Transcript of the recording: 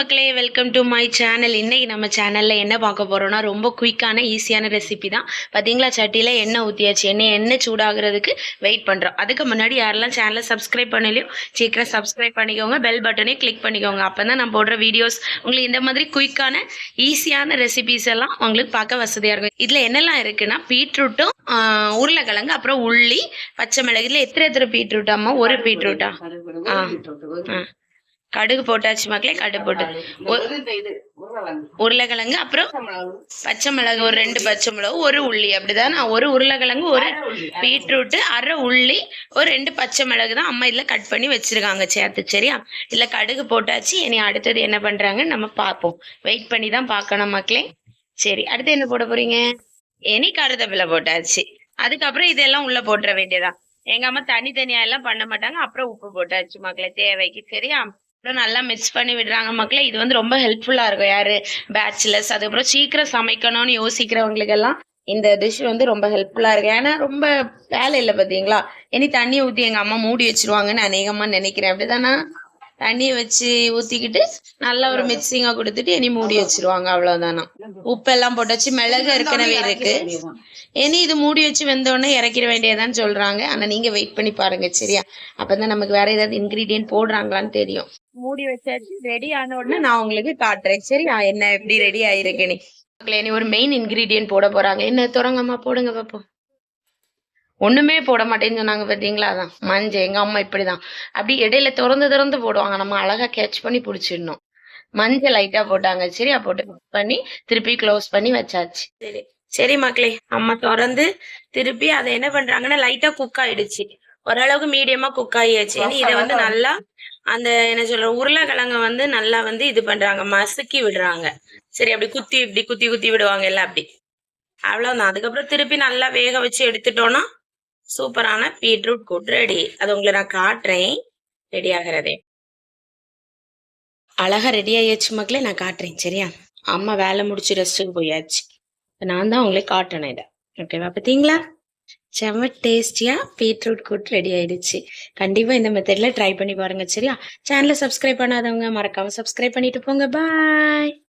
மக்களே, welcome to my channel. இன்னைக்கு நம்ம சேனல்ல என்ன பார்க்க போறோம்னா, ரொம்ப குயிக்கான ஈஸியான ரெசிபி தான். பாத்தீங்களா, சட்டியில எண்ணெய் ஊற்றியாச்சு. எண்ணெய் சூடாகிறதுக்கு வெயிட் பண்றோம். அதுக்கு முன்னாடி யாரெல்லாம் சேனலை சப்ஸ்கிரைப் பண்ணலையோ சீக்கிரம் சப்ஸ்கிரைப் பண்ணிக்கோங்க. பெல் பட்டனையும் கிளிக் பண்ணிக்கோங்க. அப்பதான் நான் போடுற வீடியோஸ் உங்களுக்கு இந்த மாதிரி குயிக்கான ஈஸியான ரெசிபிஸ் எல்லாம் உங்களுக்கு பார்க்க வசதியா இருக்கும். இதுல என்னெல்லாம் இருக்குன்னா, பீட்ரூட்டும் உருளைக்கிழங்கு, அப்புறம் உள்ளி, பச்சை மிளகு. இதுல எத்தனை பீட்ரூட் அம்மா? ஒரு பீட்ரூட்டா? கடுகு போட்டாச்சு மக்களே. கடுகு போட்டு உருளைக்கிழங்கு, அப்புறம் பச்சை மிளகு, ஒரு 2 பச்சை மிளகு, ஒரு உள்ளி. அப்படிதானே? ஒரு உருளைக்கிழங்கு, ஒரு பீட்ரூட், அரை உள்ளி, ஒரு 2 பச்சை மிளகு தான் அம்மா இதுல கட் பண்ணி வச்சிருக்காங்க சேர்த்து. சரியா? இதுல கடுகு போட்டாச்சு. இனி அடுத்தது என்ன பண்றாங்கன்னு நம்ம பார்ப்போம். வெயிட் பண்ணி தான் பார்க்கணும் மக்களே. சரி, அடுத்து என்ன போட போறீங்க? இனி கருவேப்பிலை போட்டாச்சு. அதுக்கப்புறம் இதெல்லாம் உள்ள போட்டுற வேண்டியதான். எங்க அம்மா தனித்தனியா எல்லாம் பண்ண மாட்டாங்க. அப்புறம் உப்பு போட்டாச்சு மக்களே தேவைக்கு. சரியா? அப்புறம் நல்லா மிக்ஸ் பண்ணி விடுறாங்க மக்களே. இது வந்து ரொம்ப ஹெல்ப்ஃபுல்லா இருக்கும். யாரு பேச்சுலர்ஸ், அதுக்கப்புறம் சீக்கிரம் சமைக்கணும்னு யோசிக்கிறவங்களுக்கு எல்லாம் இந்த டிஷ் வந்து ரொம்ப ஹெல்ப்ஃபுல்லா இருக்கு. ஏன்னா ரொம்ப வேலை இல்லை பாத்தீங்களா. இனி தண்ணியை ஊத்தி எங்க அம்மா மூடி வச்சிருவாங்கன்னு அநேகமா நினைக்கிறேன். அப்படிதானா? தண்ணியை வச்சு ஊத்திக்கிட்டு நல்லா ஒரு மிக்சிங்கா கொடுத்துட்டு இனி மூடி வச்சிருவாங்க. அவ்வளவுதானா. உப்பெல்லாம் போட்டாச்சு. மிளகு ஏற்கனவே இருக்கு. இனி இது மூடி வச்சு வெந்தோடனே இறக்கிற வேண்டியதான்னு சொல்றாங்க. ஆனா நீங்க வெயிட் பண்ணி பாருங்க. சரியா? அப்பதான் நமக்கு வேற ஏதாவது இன்கிரீடியன்ட் போடுறாங்களான்னு தெரியும். மூடி வச்சாச்சு. ரெடி ஆன உடனே நான் உங்களுக்கு காட்டுறேன். சரியா? என்ன எப்படி ரெடி ஆயிருக்குன்னு. இனி ஒரு மெயின் இன்கிரீடியன்ட் போட போறாங்க. என்ன தொடங்கம்மா? போடுங்க பாப்போம். ஒண்ணுமே போட மாட்டேன்னு சொன்னாங்க பாத்தீங்களா. அதான் மஞ்சள். எங்க அம்மா இப்படிதான் அப்படி இடையில திறந்து போடுவாங்க. நம்ம அழகா கேட்ச் பண்ணி பிடிச்சிடணும். மஞ்சள் லைட்டா போட்டாங்க. சரியா? போட்டு மிக்ஸ் பண்ணி திருப்பி க்ளோஸ் பண்ணி வச்சாச்சு. சரி சரி மக்களே, அம்மா திறந்து திருப்பி அதை என்ன பண்றாங்கன்னா, லைட்டா குக் ஆயிடுச்சு. ஓரளவுக்கு மீடியமா குக் ஆகியாச்சு. இதை வந்து நல்லா அந்த என்ன சொல்ற உருளைக்கிழங்க வந்து நல்லா வந்து இது பண்றாங்க, மசுக்கி விடுறாங்க. சரி, அப்படி இப்படி குத்தி விடுவாங்க எல்லாம் அப்படி. அவ்வளவுதான். அதுக்கப்புறம் திருப்பி நல்லா வேக வச்சு எடுத்துட்டோம்னா சூப்பரான பீட்ரூட் கூட்டு ரெடி. அது உங்களை நான் காட்டுறேன் ரெடி ஆகிறதே. அழகா ரெடி ஆயாச்சு மக்களே. நான் காட்டுறேன். சரியா? அம்மா வேலை முடிச்சு ரெஸ்ட்டுக்கு போயாச்சு. நான் தான் உங்களை காட்டணும் இதை. ஓகேவா? பார்த்தீங்களா? செம்ம டேஸ்டியா பீட்ரூட் கூட்டு ரெடி ஆயிடுச்சு. கண்டிப்பா இந்த மெத்தட்ல ட்ரை பண்ணி பாருங்க. சரியா? சேனலை சப்ஸ்கிரைப் பண்ணாதவங்க மறக்காம சப்ஸ்கிரைப் பண்ணிட்டு போங்க. பாய்.